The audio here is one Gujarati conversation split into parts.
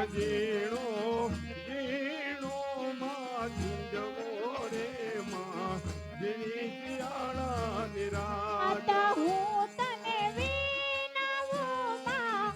ઝીણો ઝીણો માં ઝીંઝવો રે માં ઝીણી શિયાળા નિરાત હું તને વિનવું માં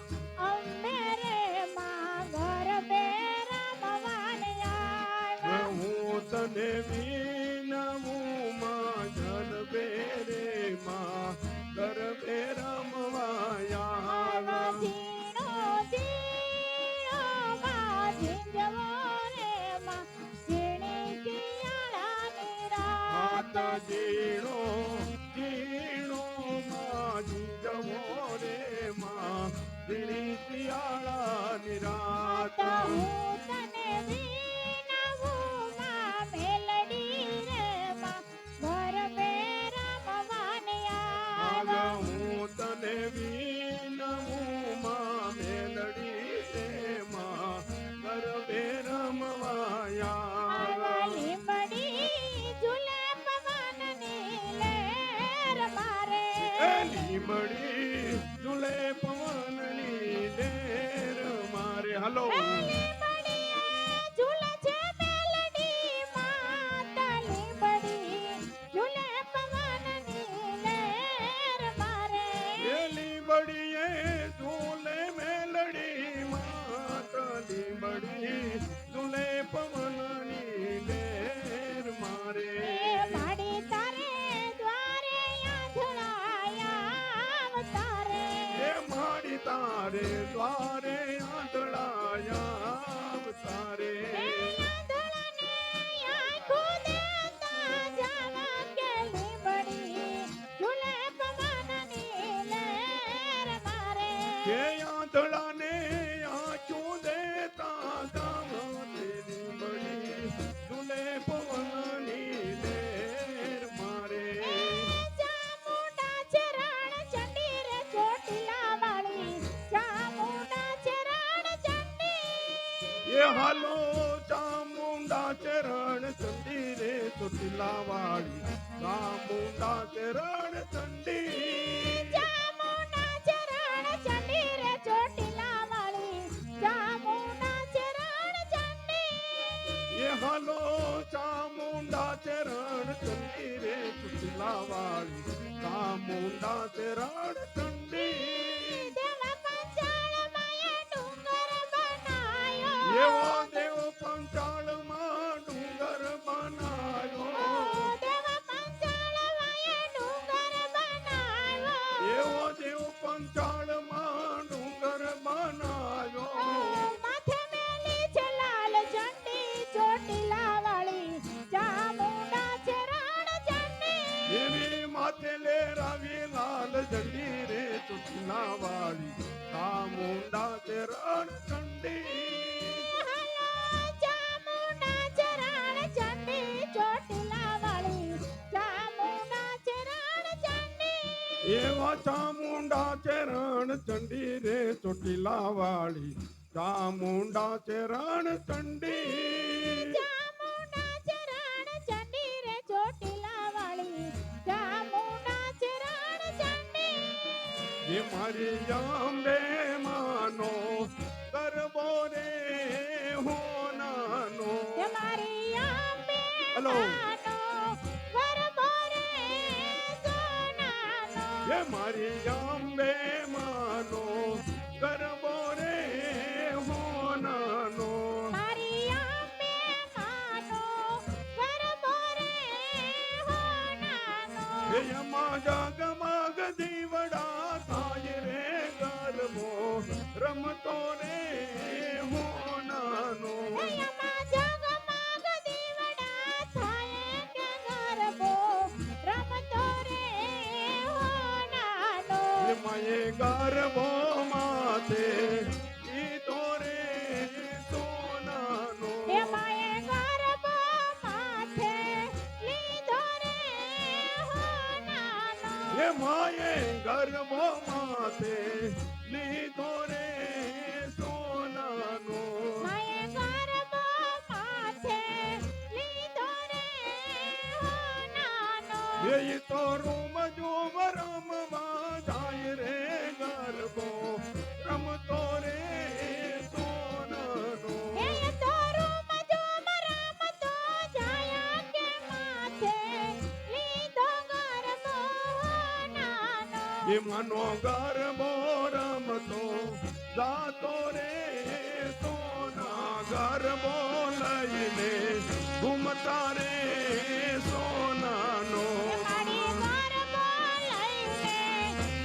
અંબે રે માં ગરબે રમવાન આવ્યા હું તને વિનવું માં જનબે રે માં ગરબે રમવા આવ્યા ઝીણો ઝીણો માં ઝીંઝવો રે માં ઝીણી શિયાળાની રાત ઝીણો ઝીણો માં ઝીંઝવો રે માં ઝીણી શિયાળાની રાત હું તને વિનવું માં મેલડી રે માં ગરબે રમવાન આવ્યા હું તને વિનવું માં મેલડી રે માં ગરબે રમવા આવ્યા લીંબડી ઝૂલે પવનની લહેર મારે લીંબડી ઝૂલે પવનની લહેર મારે હલો લીંબડીએ ઝૂલે છે મેલડી માતા લીંબડી ઝૂલે પવનની લહેર મારે લીંબડીએ ઝૂલે મેલડી માત લીંબડી ઝૂલે પવનની લહેર મારે માડી તારે દ્વારે આંધળાયા તારે એ માડી તારે દ્વારે આંધળાયા તારે આંધળાને આંખો દેતા જાવા કે લીંબડી ઝૂલે પવનની લહેર મારે કે આંધળાને આંચું દેતા ગામની લીંબડી ઝૂલે પવનની લહેર મારે ચામુંડા ચરણ ચંડી રે ચોટીલા વાળી ચામુંડા ચરણ ચંડી એ હાલો ચામુંડા ચરણ ચંડી રે ચોટીલા વાળી ચામુંડા ચરણ ચંડી ચામુંડા ચરણ ચંડી રે ચોટીલા વાળી ચામુંડા ચરણ ચંડી એ હાલો ચામુંડા ચરણ ચંડી રે ચોટીલા વાળી ચામુંડા ચરણ ચંડી દેવા પંચાળમાએ ડુંગર બનાયો એવો દેવ પંચાળમાં ડુંગર બનાયો દેવા પંચાળમાએ ડુંગર બનાયો એવો દેવ પંચાળમાં ડુંગર બનાયો માથે મેલી છે લાલ ઝંડી ચોટીલા વાળી ચામુંડા ચરણ ચંડી એની માથે લેરાવી લાલ ઝંડી રે ચોટીલા વાળી ચામુંડા ચરણ ચંડી હાલો ચામુંડા ચરણ ચંડી ચોટીલા વાળી ચામુંડા ચરણ ચંડી એવા ચામુંડા ચરણ ચંડી રે ચોટીલા વાળી ચામુંડા ચરણ ચંડી ચામુંડા ચરણ ચંડી રે ચોટીલા વાળી ચામુંડા ચરણ ચંડી એ મારી અંબે માનો ગરબો રે હો નાનો એ મારી અંબે હલો. માનો ગરબો રે સોનાનો એ મારી અંબે માનો ગરબો રે હો નાનો મારી અંબે માનો ગરબો રે હોનાનો એમાં જગમગ દીવડા થાય રે ગરબો રમતો રે હો નાનો એમાં જગમગ દીવડા થાય કે ગરબો રમતો રે હોનાનો એમાં એ ગરબો માથે ઈતો રે સોનાનો એમાં એ ગરબો માથે લીધો રે હોનાનો એમાં એ ગરબો માથે લીધો રે સોનાનો માએ ગરબો માથે લીધો રે હોનાનો એ તો રૂમ જો રમવા જાય રે ગરબો રમતો રે સોનાનો એ મનો ગરબો રમતો જાતો રે સોના ગરબો લઈને ઘૂમતા રે સોનાનો મારી ગરબો લઈને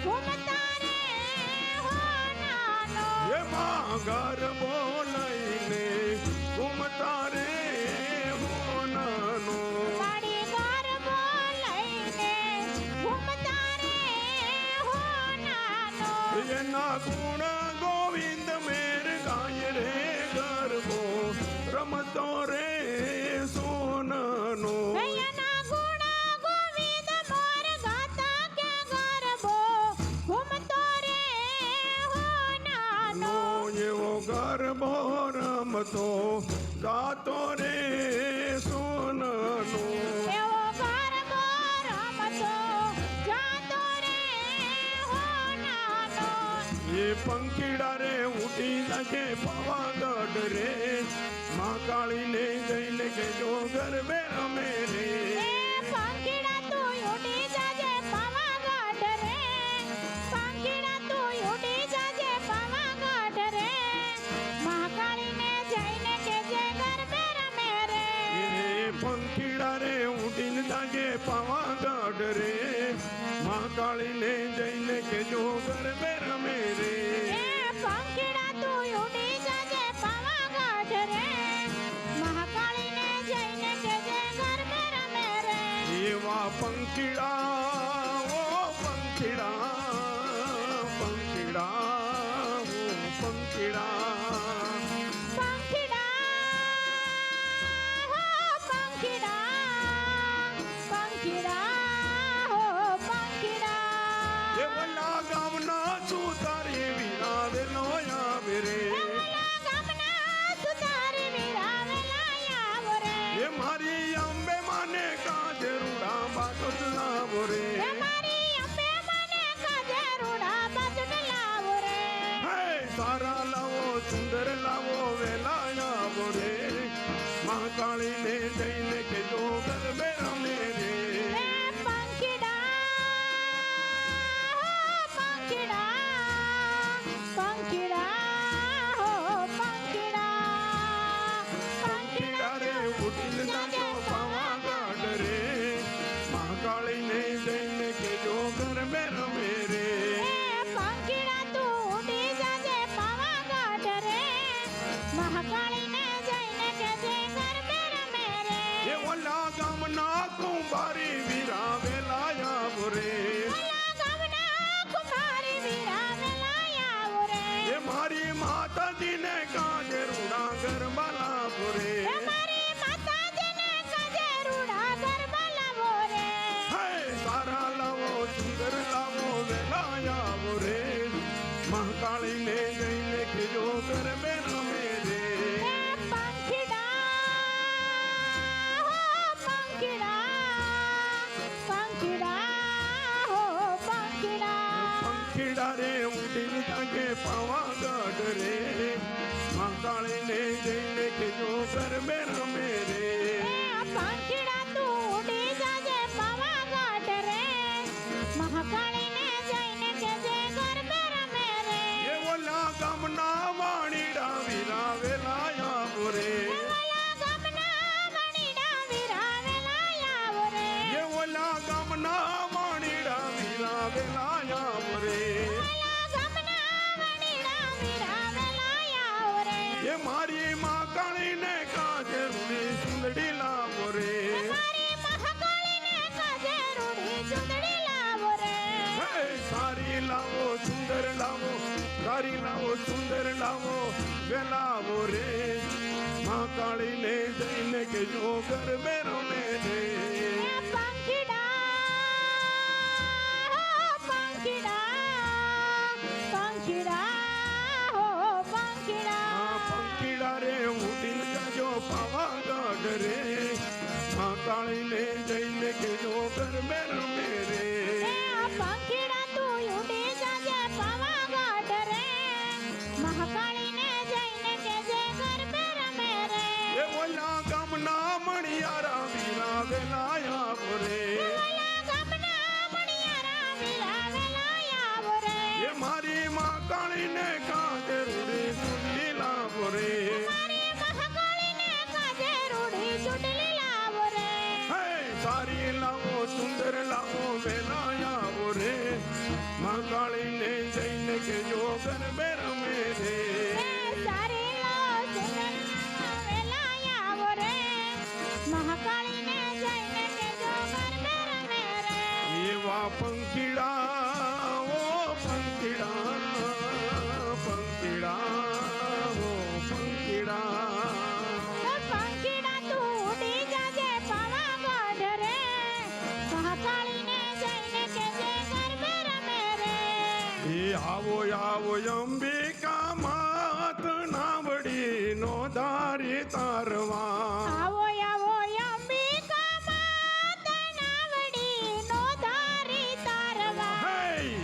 ઘૂમતા રે હોનાનો એમાં ગરબો લઈને ઘૂમતા રે હોનાનો મારી ગરબો લઈને ઘૂમતા રે હોનાનો એના ગુણ ગોવિંદ મેર ગાય રે ગરબો રમતો રે સોનાનો એના ગુણ ગોવિંદ મોર ગાતા કે ગરબો ઘૂમતો રે હોનાનો નો એવો ગરબો રમતો ગાતો રે સોનાનો એવો ગરબો રમતો જાતો રે હોનાનો એ પંખીડા રે ઉડી નાખે પાવાગઢ રે મહાકાળીને જઈને કેજો ગરબે રમે રે એ પંખીડા તું ઉડી જાજે પાવાગઢ રે પંખીડા તું ઉડી જાજે પાવાગઢ રે મહાકાળીને જઈને કેજે ગરબે રમે રે એ પંખીડા રે ઉડીને જાગે પાવાગઢ રે મહાકાળીને જઈને કેજો ગરબે રમે રે એ પંખીડા તું ઉડી જાજે પાવાગઢ રે મહાકાળીને જઈને કેજે ગરબે રમે રે એવા પંખીડા ઓ પંખીડા પંખીડા ઓ પંખીડા પંખીડા હો પંખીડા પંખીડા હો પંખીડા એ ઓલા ગામના છું તારી વિરાવેલો આવે રે ઓલા ગામના સુતારી વીરાવેલા આવો રે એ મારી અંબે માને કાજે રૂડા બાટોટ લાવો રે એ મારી અંબે મને કાજેરુડા બાજુને લાવો રે હે સારા લાવો સુંદર લાવો વેલા આવો રે મહાકાળીને જઈને કેજો ગરબે રમે રે એ પંખીડા હો પંખીડા પંખીડા હો પંખીડા પંખીડા રે ઉડીને જાજો પાવાગઢ રે મહાકાળીને જઈને કેજો ગરબે રમે રે એ પંખીડા તું ઉડી જાજે પાવાગઢ રે મહાકાળીને જઈને કેજે ગરબે રમે રે એ ઓલા ગામના કુંભારી વિરાવેલા આવો રે ઓલા ગામના કુમારી વીરાવેલા આવો રે એ મારી માતાજીને કાજે રૂડા ગરબા લાવો રે એ મારી માતાજીને કાજેરુડા ગરબા લાવો રે હે સારા લાવો સુંદર લાવો વેલા આવો રે મહાકાળીને જઈને કેજો ગરબે રમે રે એ પંખીડા હો પંખીડા પંખીડા હો પંખીડા પંખીડા રે ઉડીને જાગે પાવાગઢ રે મહાકાળીને જઈને કેજો ગરબે રમે રે એ પંખીડા તું ઉડી જાજે પાવાગઢ રે મહાકાળીને જઈને કેજે ગરબે રમે રે એ ઓલા ગામના વાણીડા વિરાવેલા આવો રે એ ઓલા ગામના વણીડા વીરાવેલા આવો રે એ ઓલા ગામના વાણીડા વિરાવેલા આવો રે ઓલા ગામના વણીડા વીરાવેલા આવો રે એ મારી મહાકાળીને કાજે રૂડી સુંદડી લાવો રે મારી મહાકાળીને કાજેરુડી ચૂંદડી લાવો રે હે સારી લાવો સુંદર લાવો સારી લાવો સુંદર લાવો વેલાવો રે મહાકાળીને જઈને કેજો ગરબે રમે રે એ પંખીડા હો પંખીડા પંખીડા હો પંખીડા આ પંખીડા રે ઉડીને જાજો પાવાગઢ રે મહાકાળીને જઈને કેજો ગરબે રમે રે એ પંખીડા તું ઉડી જાજે પાવાગઢ રે મહાકાળીને જઈને કેજે ગરબે રમે રે એ ઓલા ગામના મણિયારા વિરાવેલા આવો રે ઓલા ગામના મણિયારા વીરાવેલા જઈને કેજો ગરબે રમે રે સારીલો સુંદર વેલા આવો રે મહાકાળીને જઈને કેજો ગરબે રમે રે એવા પંખીડા ઓ પંખીડા પંખીડા ઓ પંખીડા પંખીડા તું ઉડી જાજે પાવાગઢ રે મહાકાળીને જઈને કેજે ગરબે રમે રે એ આવો આવો અંબિકા માત નાવડી નો ધારી તારવા આવો આવો અંબિકા માત નાવડી નો ધારી તારવા હે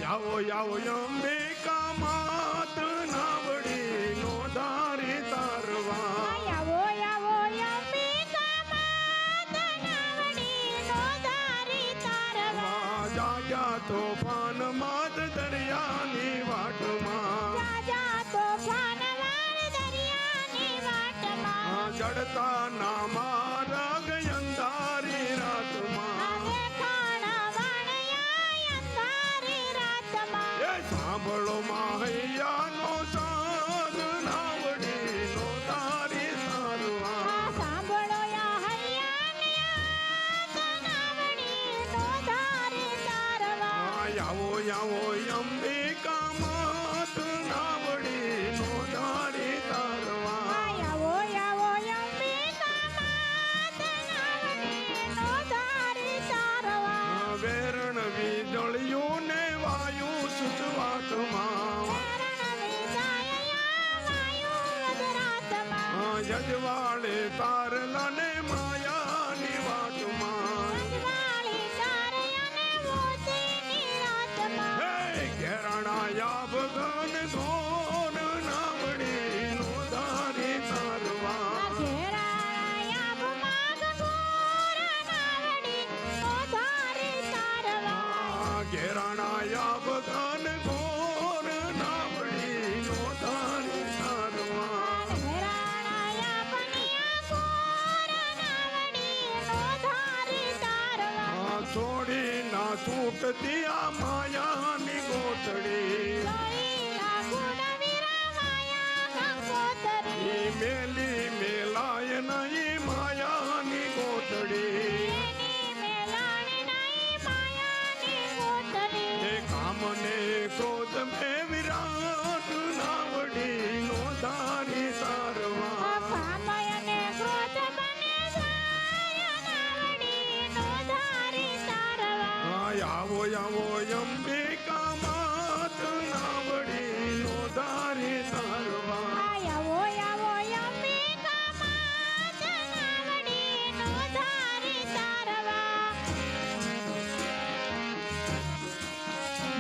આવો આવો અંબિકા માત નાવડી નો ધારી તારવા આવો આવો અંબિકા માત નાવડી નો ધારી તારવા જાજા તોફાન માત દરિયાની વાટમાં રાજા તોફાન વાળ દરિયાની વાટમાં જડતા ના મારા ગયંધારી રાતમાં દેખાણા વાણિયા અંધારી રાતમાં એ સાંભળો માહૈયાનો સાદ નાવડી નો તારી તારવા સાંભળો યા હૈયાની યાદ નાવડી નો ધારી તારવા આવો આવો અંબિકા માત નાવડી નો ધારી તારવા આવો આવો અંબિકા માત નાવડી નો ધારી તારવા વેરણ વીજળિયું ને વાયુ સુચવાટમાં શરણ વિદાયા વાયુ વદરાતમાં યજવાળે તારલા ને માયાની વાટમાં રજવાળી તારયાને મોતીની રાતમાં હે ઘેરાણા યાબ ગન ગોન નાવડી નો ધારી તારવા ઘેરાયા માગ ઘોર નાવડી નો ધારી તારવા ઘેરાણા યાબ ગન ગોન નાવડી નો ધારી તારવા ઘેરાયા બનિયા ઘોર નાવડી નો ધારી તારવા છોડી ના છૂટતી આ માયાની ગોઠડી લોહીલા ગુણ વિરાવાયા ગંગોતરી ઈ મેલી મેલાય નહીં માયાની ગોઠડી એની મેલાણી નાઈ માયાની ગોતરી એ કામને ક્રોધ મે વિરાટ નાવડી નો ધારી તારવા કામયને ક્રોધ બને જાય નાવડી નો ધારી તારવા આવો આવો અંબિકા માત નાવડી નો ધારી તારવા આવો આવો અંબિકા માત નાવડી નો ધારી તારવા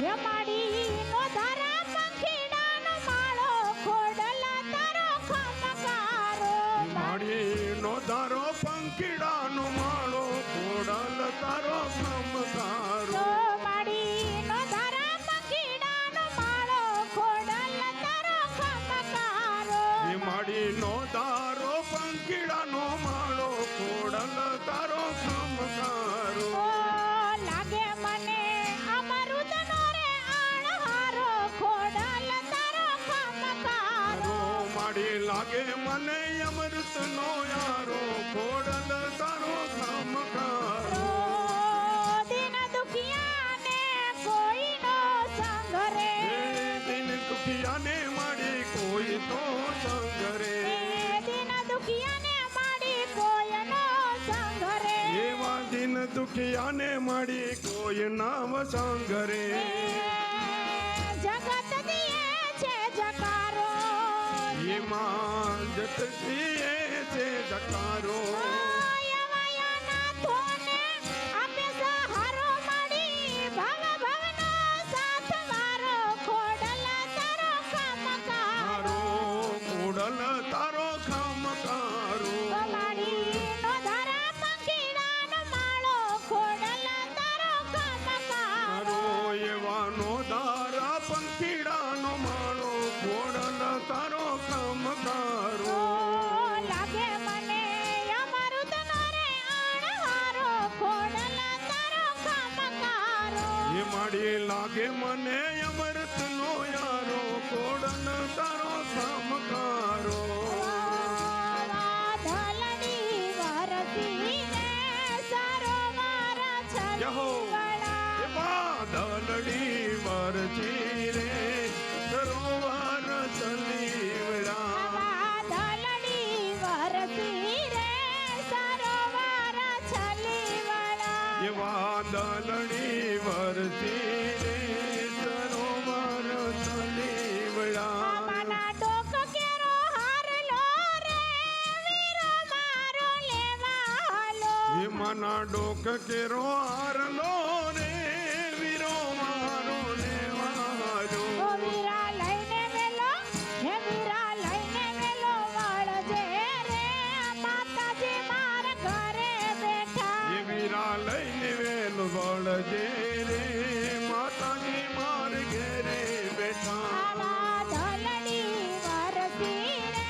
યમાડી નો ધારા પંખીડાનો માળો ખોડલા તારો ખમકારો માડી નો ધારો પંખીડાનો માળો ખોડલ તારો ખમકારો માડી નો ધારા પંખીડાનો માળો ખોડલ તારો ખમકારો એ માડી નો ધારો પંખીડાનો માળો ખોડલ તારો ખમકારો ઓ લાગે મને અમૃતનો રે આણહારો ખોડલ તારો ખમકારો માડી લાગે મને અમૃત નો યારો ખોડલ તારો ખમકારો દિન દુખિયાને કોઈનો સંગ રે એ દિન દુખિયાને માડી કોઈ તો સંગ રે દિન દુખિયાને માડી કોઈનો સંગ રે એવા દિન દુખિયાને માડી કોઈ નામ સંગ રે જગત દિયે છે જકારો એમાં જતતીએ છે જકારો યવાયાનાથોને આપે સહારો મળી ભવ ભવનો સાથ મારો ખોડલ તારો ખમકારો ખોડલ તારો ખમકારો માડી નો ધારા પંખીડાનો માળો ખોડલ તારો ખમકારો એવાનો ધારા પંખીડાનો માળો ખોડલ તારો ખમકારો લાગે મને ડોક કેરો હારલો રે વીરો મારો લેવાજો ઓ વીરા લઈને વેલો હે વીરા લઈને વેલો વળજે રે માતાજી માર ઘરે બેઠા એ વીરા લઈને વેલો વળજે રે માતાજી માર ઘેરે બેઠા આવા ધલડી વરસી રે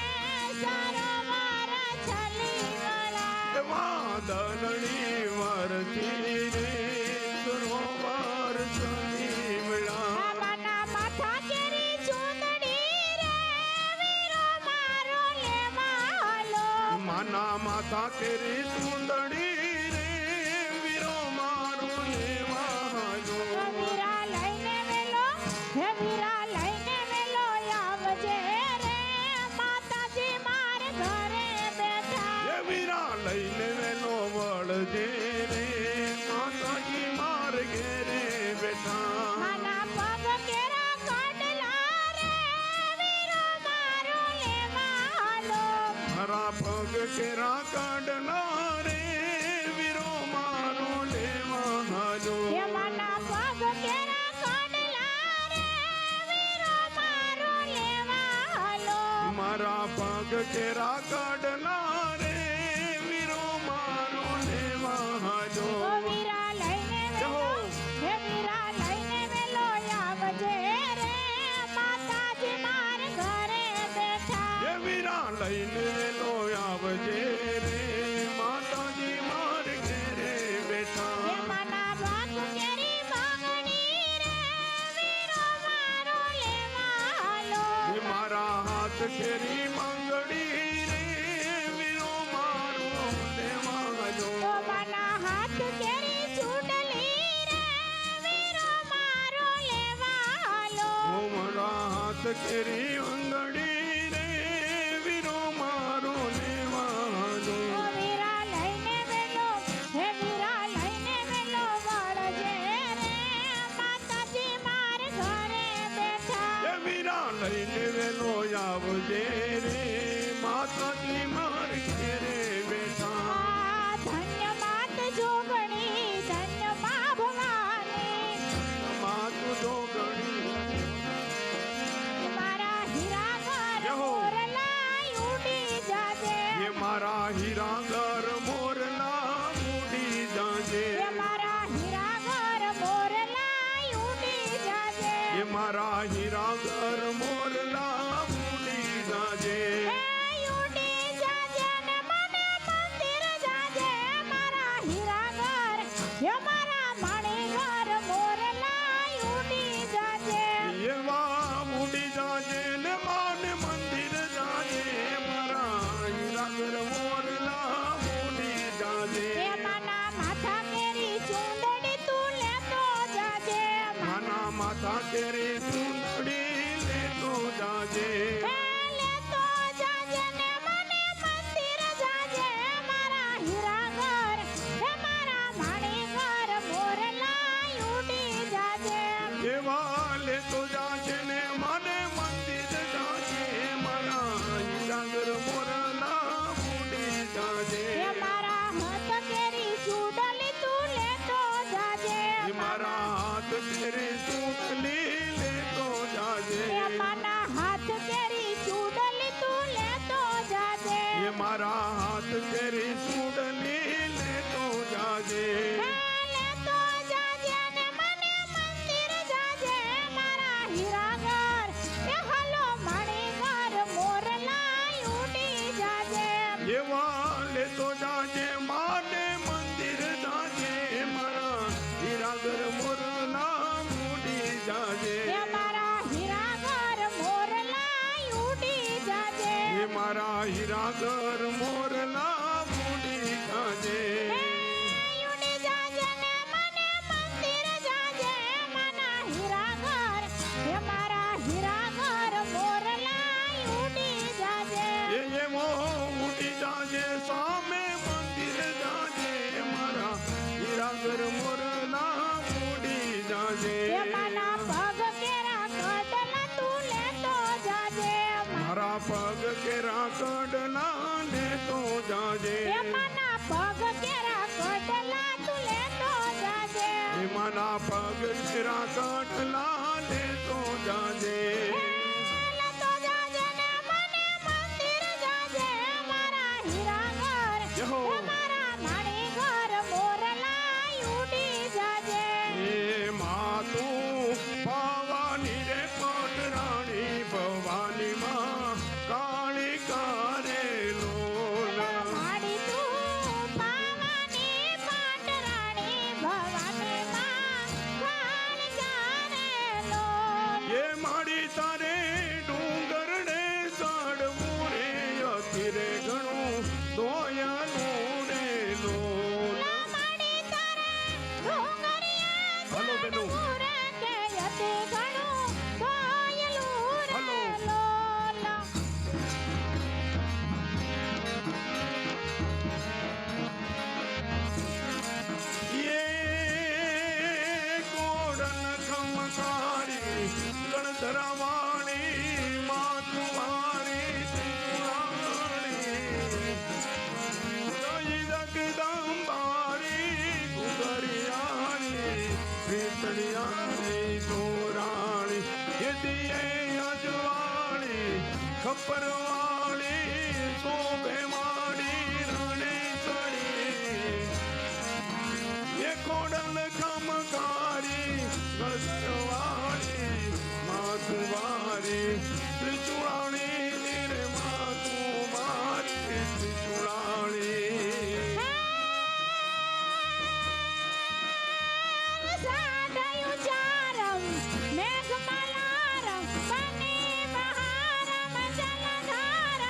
સરોવર છલી વળા એવા દલણી વરતી રે સરોવર શનિવડા મના માથા કેરી ચૂંદડી રે વીરો મારો લેવાલો માના માથા કેરી સુંદડી રે વીરો મારો લેવાજો વીરા લઈને વેલો હે વીરા લઈને વેલો આવજે રે માતાજી માર ઘરે બેઠા એ વીરા લઈને વેલો વળજે રે માતાજી માર ઘેરે બેઠા માના પગ કેરા કાઢલા રે વીરો મારો લેવાલો મારા પગ કેરા કાઢના રે વીરો મારો લેવાજો હે માના પગ કેરા કાઢલા રે વીરો મારો લેવાલો મારા પગ કેરા કાઢના રે વીરો મારો લેવાજો ઓ વીરા લઈને વેલો હે વીરા લઈને વેલો આવજે રે માતાજી માર ઘરે બેઠા એ વીરા લઈને વેલો આવજે રે માતાજી માર ઘેરે હે બેઠા માના ભાગ કેરી માંગણી રે વીરો મારો લેવાલો એ મારા હાથ કેરી મંગડી રે વીરો મારો લેવાજો ઓ માના હાથ કેરી ચૂંડલી રે વીરો મારો લેવાલો ઓ મારા હાથ કેરી મંગડી રે વીરો મારો લેવાજો ઓ વીરા લઈને વેલો હે વીરા લઈને વેલો વળજે રે માતાજી માર ઘરે બેઠા એ વીરા લઈને વેલો આવજે રે માતાજી માર ઘેરે બેઠા આ ધન્ય માત જોગણી ધન્ય મા ભવાની માતું જોગણી મારા હીરા ઘર યહો. મોરલાય ઉડી જાજે એ મારા હીરા ઘર મોરલા મૂડી જાજે એ મારા હીરા ઘર મોરલાય ઉડી જાજે એ મારા હીરા ઘર મોરલા મૂડી જાજે એ ઉડી જાજે ને મને મંદિર જાજે મારા હીરા ઘર એ મારા મણી ઘર મોરલાય ઉડી જાજે એવા મૂડી જાજે ને માને મંદિર જાજે મારા હીરા ઘર મોરલા મૂડી જાજે એ માના માથા કેરી ચૂંદડી તું લેતો જાજે માના માથા કેરી સુંદડી લેતો જાજે એ લેતો જાજે ને મને મંદિર જાજે મારા હીરા ઘર એ મારા મણી ઘર મોરલાય ઉડી જાજે એવા લેતો જાજે ને મને મંદિર જાજે મારા હીરા ઘર મોરલા મૂડી જાજે એ મારા હાથ કેરી ચૂંદડી તું લેતો જાજે એ મારા હાથ કેરી સુંદડી લેતો જાજે એ માના હાથ કેરી ચૂંદડી તું લેતો જાજે એ મારા હાથ કેરી સુંદડી લેતો જાજે એ લેતો જાજે ને મને મંદિર જાજે મારા હીરા ઘર એ હલો મણી ઘર મોરલાય ઉડી જાજે એવા લેતો જાજે માને મંદિર જાજે મારા હીરા ઘર મોરલા મૂડી જાજે એ મારા હીરા ઘર મોરલાય ઉડી જાજે એ મારા હીરા ઘર મોરલા મૂડી જાજે એ ઉડી જાજે ને મને મંદિર જાજે માના હીરા ઘર એ મારા હીરા ઘર મોરલાય ઉડી જાજે એ એવો ઉડી જાજે સામે મંદિર જાજે મારા હીરા ઘર મોરલા મૂડી જાજે એ માના પગ કેરા કડલા તું લેતો જાજે મારા પગ કેરા કડલા લેતો ગજરા કાટલા લેતો જાજે લેતો જાજે ને મને મંદિર જાજે મારા હીરા ઘર જહો. હે મારા માણી ઘર મોરલા ઉડી જાજે એ માતું ભવાની રે કોટરાણી ભવાની માં કાળી કારે લોલ માડી તું પાવાની પાટરાણી ભવાની માં કાળ કારે લોલ એ માડી તારે ડુંગર ને ચડવું રે અતિરે ઘણું દોયાનું રે લોલ માડી તારે ડુંગરિયા હલો બેનો પૂરે કે યતે ઘણું દોયલું રે હલો. લોલ એ કોડન ખમકારી ગણધરાવાણી માતુવાણી ત્રિપુરાણી જગદંબારી કુકરિયાણી પીતળિયાણી ધોરાણી યદિયે અજવાળી ખપરવાળી શોભે માડી રણેશ્વરી એ કોડલ ખમકારી ગળસરવાળી માતુવારી ત્રિચુળાણી નીરે માતુવારી ત્રિચુળાણી સાદયું ચારમ મેઘમલારમ બને બહારમ જલધારમ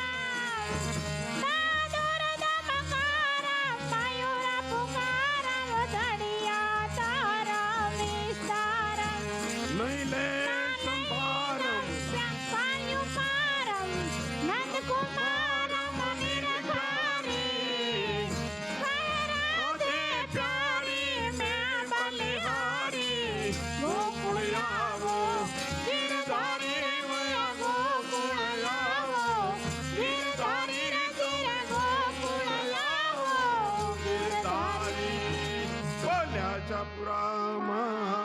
દાદુર દમકારમ મયુર પુકારમ ધડિયા તારમ વિસ્તારમ નૈલે સંભારમ સંપાયુકારમ નંદકુમારમ નિરધારી રાધે પ્યારી મેં બલિહારી ગોકુળ આવો ગિરધારી વયા ગોકુળ આવો ગિરધારી રે ગિર ગોકુળ આવો ગિરધારી બોલ્યા ચાપુરામાં